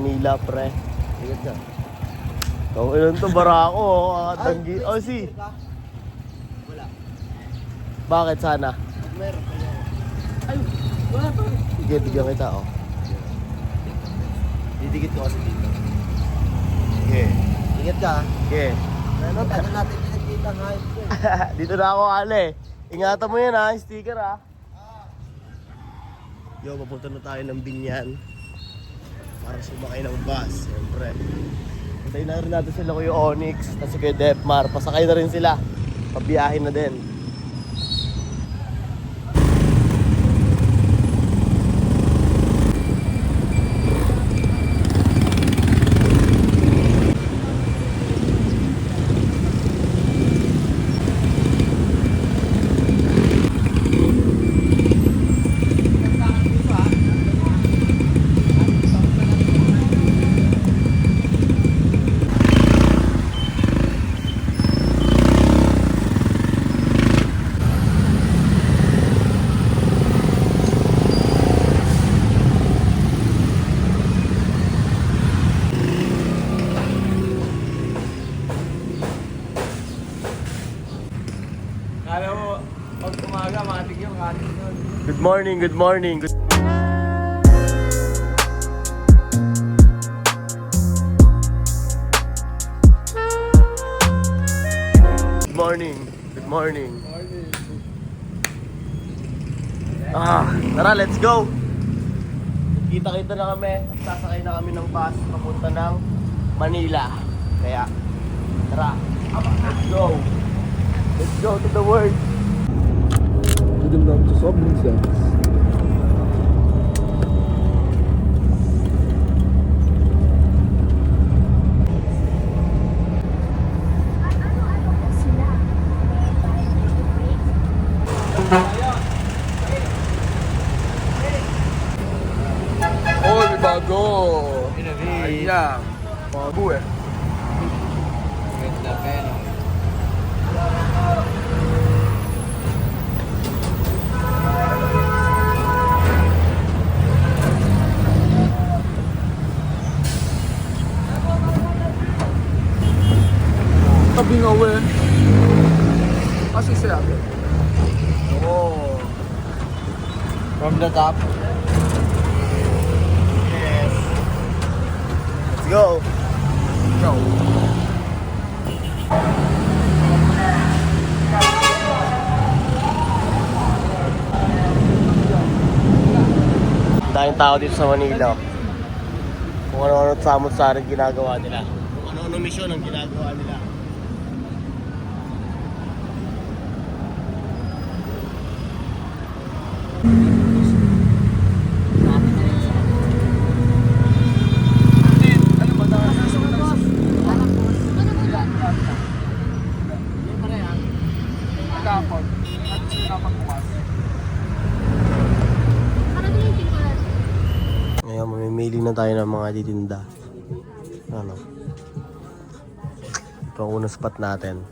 Manila, pre. Ingat ka. Kung ilan to, Barako, tanggi. Oh, si. Wala. Bakit sana? Meron pa yan. Ay, wala pa. Sige, bigyan kita, oh. Didikit ko kasi dito. Sige. Ingat ka. Sige. Ano, tagal natin pinagkita nga ito. Dito na ako, Ale. Ingatan mo yan, ha. Yung sticker, ha. Yo, papunta na tayo ng Binyan. Para sumakay ng bus, siyempre. Hintayin na rin natin sila Kuya Onyx, tapos si Kuya Depmar. Pasakay na rin sila. Pabiyahin na din. Kala mo, pag umaga, matig yung kanin nun. Good morning, good morning. Good morning. Good morning. Tara, let's go. Kita-kita na kami. Sasakay na kami ng bus papunta ng Manila. Kaya, tara. Let's go. Let's go to the world. Tudum lang to sobrang sense. Oh, may bago! Ayan. Bago eh. Ganda pera. Tabi nga we. Kasi siya. Oh. From the top. Yes. Let's go. Go. Daming tao dito sa Manila. Kung ano-ano samot-saring ginagawa nila. Kung ano-ano misyon ang ginagawa nila. Ano ba na? Kapag. At kapag bukas. Ngayon, mamimili na tayo ng mga titinda. Ano? Ito ang unang spot natin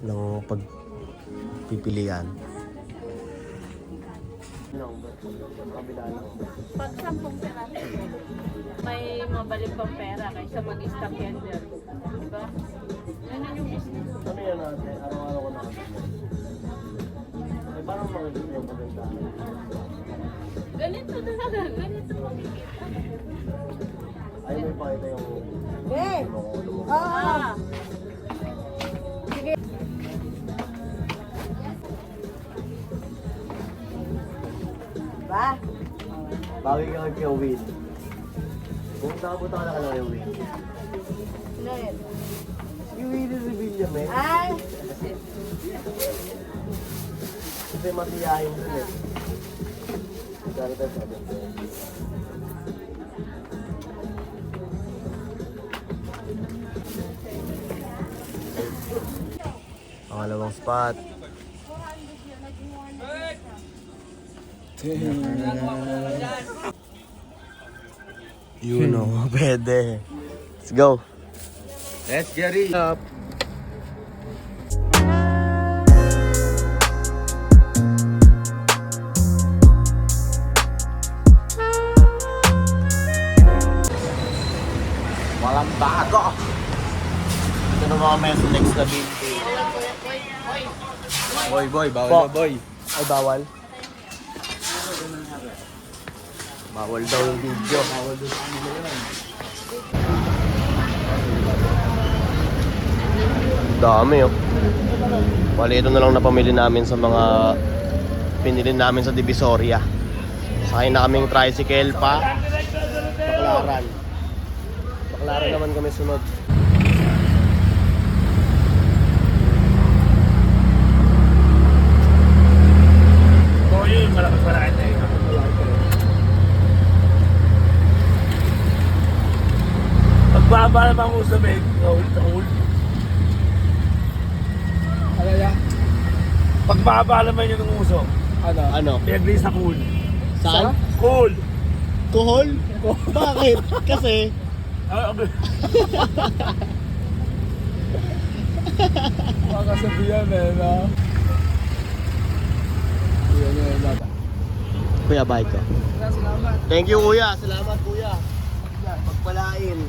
ng pagpipilian. Pag 10 pera, may mabalik pang pera kaysa mag-stock yan dyan. Diba? Ganun yung business. Ano yan natin? Araw-araw ko na. Ay, parang mga ganyan yung maganda. Ganito talaga, ganito makikita. Ay, may pakita yung... Ah! Bagay ka kay Will. Kung nakapunta ka na kay Will. Si Willie Revilla, men. Kasi matiyahin dun eh. Gano'n tayo sabi ko. Pangalawang spot. Yun o, pwede. Let's go. Let's get it up. bago. Ito na mga mesa next na binti. Boy, Po. bawal boy. Ay, bawal. Bawal daw yung video. Bawal doon sa kanila yun. Dami oh. Bali, ito na lang napamili namin sa mga pinili namin sa Divisoria. Sakay na kaming tricycle pa Baclaran. Baclaran naman kami sunod. Oo, yun. Malakas na yun. Pagbaba naman ko sa bed, kahul. Ano yan? Pagbaba naman yun ng uso, Ano? Ano? pinag-release sa cool. Saan? Cool! Kuhol? Bakit? Kasi Baka sabihan eh, no? Yan yun, nata. Kuya, bye ko. Salamat. Thank you, kuya. Salamat, kuya. Pagpalain.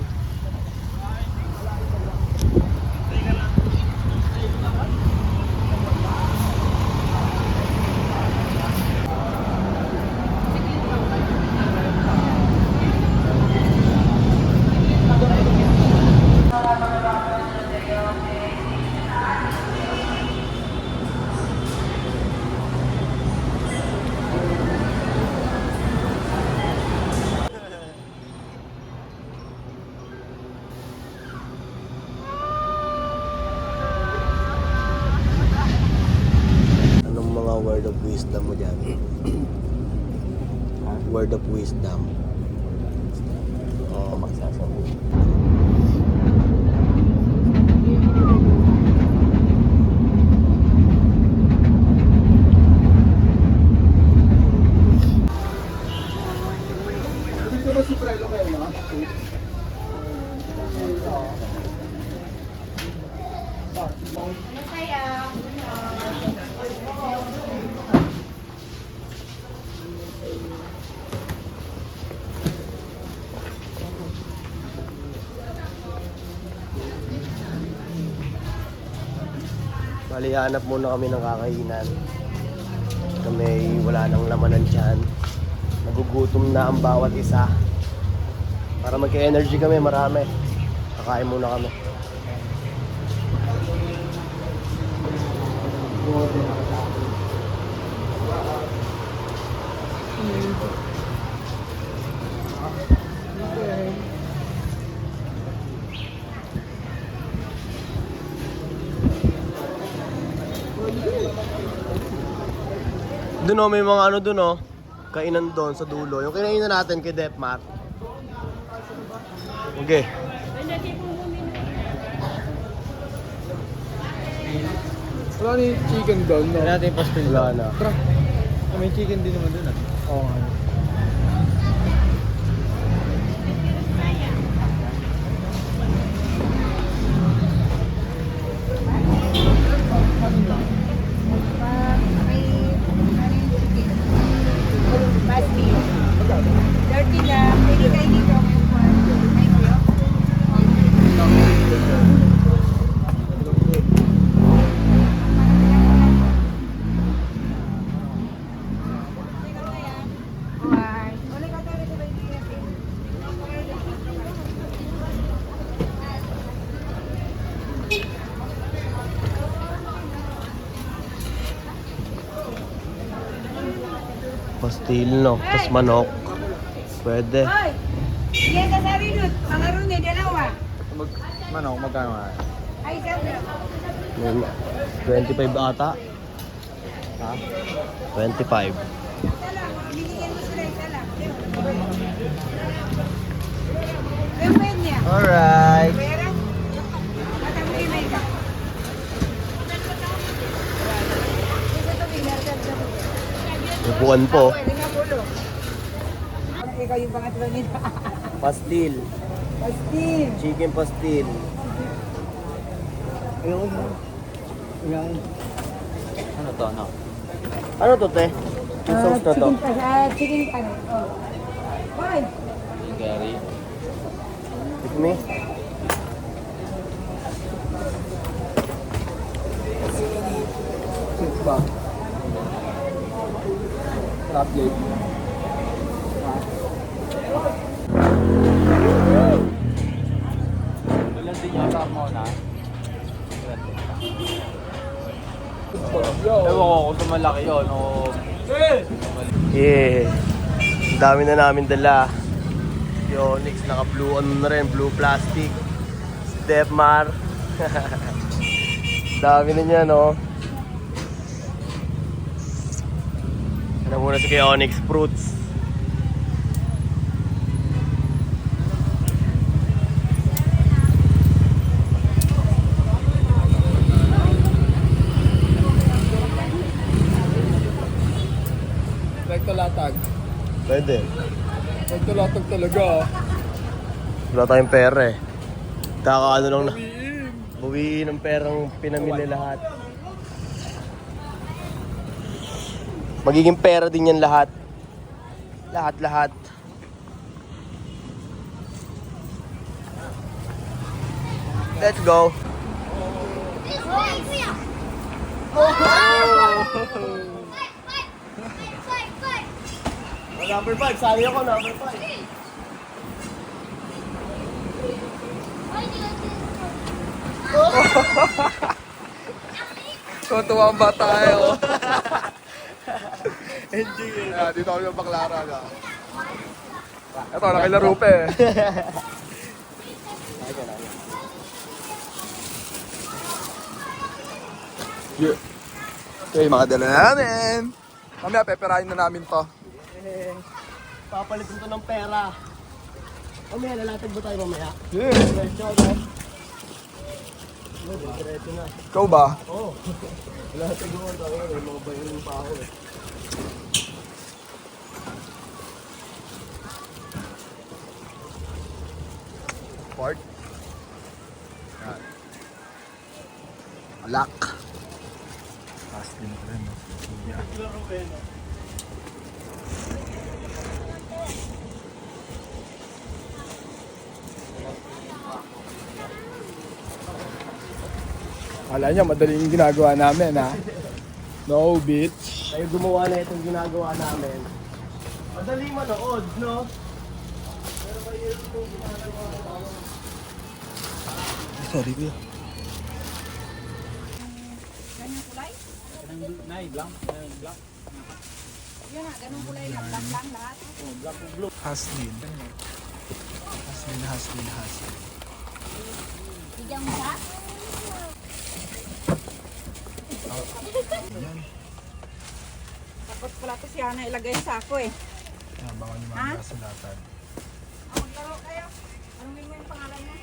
Anong mga word of wisdom mo dyan? Word of wisdom. Oo, magsasabi. Dito ba si Prelo kayo, no? Bali, hanap muna kami ng kakainan. Kami wala nang laman ng tiyan. Nagugutom na ang bawat isa. Para magka-energy kami, marami. Kakain muna kami. Doon oh, may mga ano doon oh. Kainan doon sa dulo. Yung kinainan natin kay Depmat. Okay. Wala ni chicken doon, no? natin yung pastel. Wala na. Tara. May chicken din naman dun ah. Oo nga. Dirty na, pwede kayo dito. Ay, kuya. Ay, ulit ka tayo dito, baby. Pastil no. Tapos manok. Pwede. Hoy! Sige, sasabi nun. Mga rungi, dalawa. Magkano nga? Ay, sabi. 25 ata. Ha? 25. Isa lang. Binigyan mo sila isa lang. Yung pwede niya. Alright. Pera? At ang may ka. Ito to, binarkad na po. Upuan po. Pwede nga pulo. Ikaw yung pangatlo nila. Pastil. Pastil. Chicken pastil. Ayun. Yan. Ano to, ano? Ano to, te? Yung sauce na to? Chicken ano. Oh. Hoy! Gary. Pick me. athlete. Ilan din yata mo na? Ewan ko kung sa malaki yun o... Yeah. Ang dami na namin dala. Si Onyx, naka-blue ano na rin, blue plastic. Si Depmar. Dami na niya, no? Ano muna si kay Onyx Fruits. Nagtalatag. Pwede. Nagtalatag talaga. Wala tayong pera eh. Kakaano lang na. Buwiin ng perang pinamili lahat. Magiging pera din yan lahat. Lahat. Let's go. Number 5, sali ako, number 5. Tuwa ang bata tayo. Enjoy it. Dito kami ng Baclara. Ito, nakilaro pa eh. Yeah. Okay, mga dala namin. Mamaya, peperahin na namin to. Papalitin ko ng pera. Mamaya, lalatag ba tayo mamaya? Yeah. Diretso, no? Diretso na. Ikaw ba? Oo. Lalatag mo tayo. May mga bayarin pa ako eh. Park. Lock. Taas din pa rin. Kala niya, madali yung ginagawa namin, ha? No, bitch. Tayo gumawa na itong ginagawa namin. Madali manood, no? Sorry, kuya. Haslin. Haslin. Bigyan mo siya? Tapos pala to siya na ilagay sa ako eh. Abangan yung mga kasulatan. Maglaro kayo. Anong mo yung pangalan mo?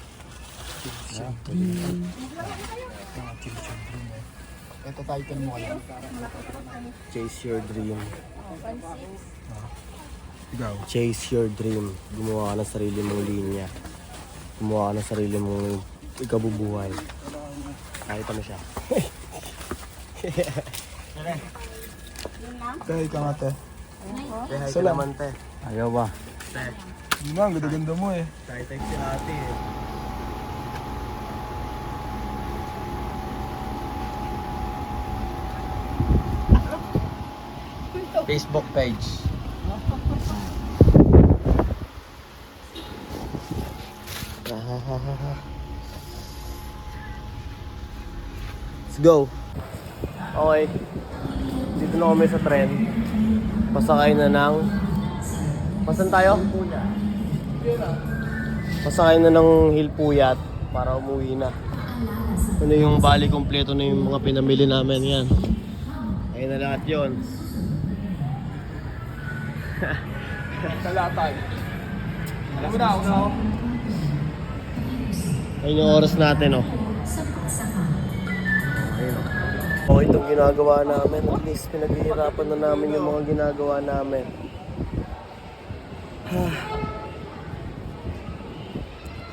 Mga children room eh. Ito title mo kaya. Chase your dream. Ikaw. Chase your dream. Gumawa ka ng sarili mong linya. Gumawa ka ng sarili mong ikabubuhay. Kahit ano siya. Kaya ka nga, te. Kaya ka Salamat. naman, te. Ayaw ba? Te. Yun nga, ang ganda-ganda mo eh. Kahit type si ate eh. Facebook page. Let's go. Okay. Dito na kami sa tren. Pasakay na ng... Pasan tayo? Pasakay na ng Hilpuyat para umuwi na. Ano yung bali kompleto na yung mga pinamili namin yan. Ayun na lahat yun. Talatag. Alam mo na, una ako. Ayun yung oras natin, oh. Ayun, oh. Oh, itong ginagawa namin. At least pinaghihirapan na namin yung mga ginagawa namin.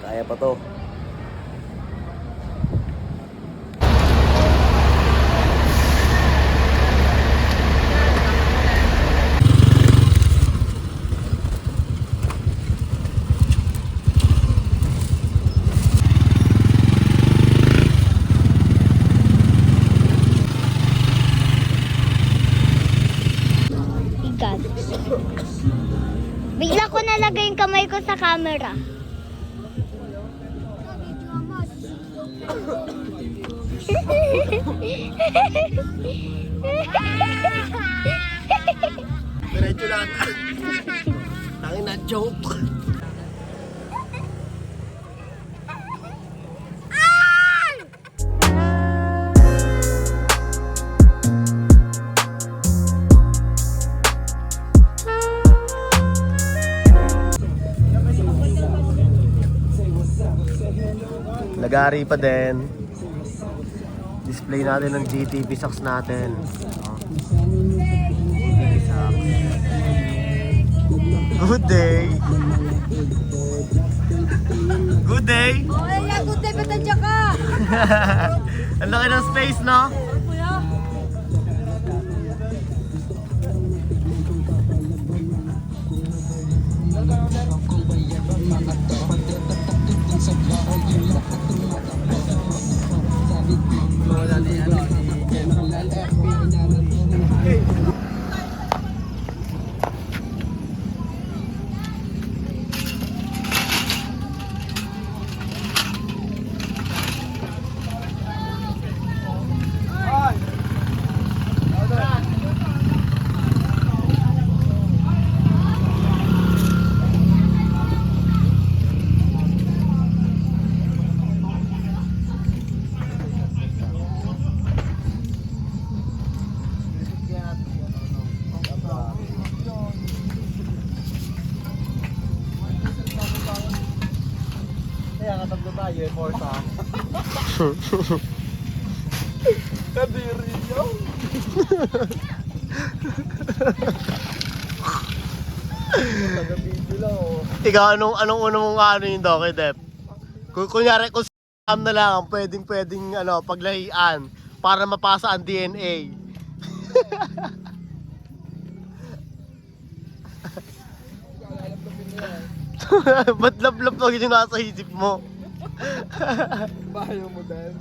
Kaya pa to. Bigat. kamay ko sa camera. Diretso lang. Tangin na joke. Lagari pa din. Display natin ng GTP socks natin. GTP socks. Good day. Good day. Oh, wala, good day, ba't nandiyan ka? Ang laki ng space, no? Kaya katablo tayo, force ha. Kadiri yun. Taga-video lang oh. Ikaw, anong una mong ano yung Doki, Dep? Kunyari, kung scam na lang, pwedeng paglahian para mapasa ang DNA. Ba't lap-lap lang yung nasa isip mo? Bayo mo din.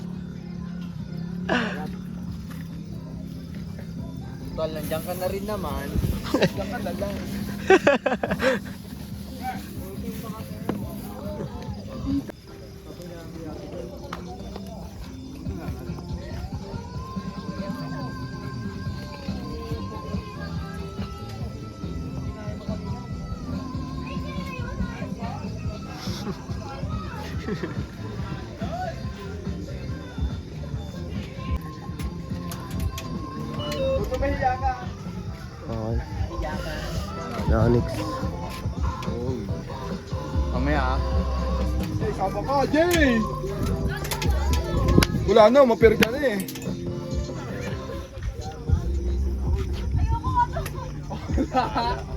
Tol, nandiyan ka na rin naman. Diyan ka na lang. Tumahiya ka. Okay. Yanix. Mamaya ah. Jay, sama ka, Jay! Wala na, mapir ka na eh. Ayoko nga to.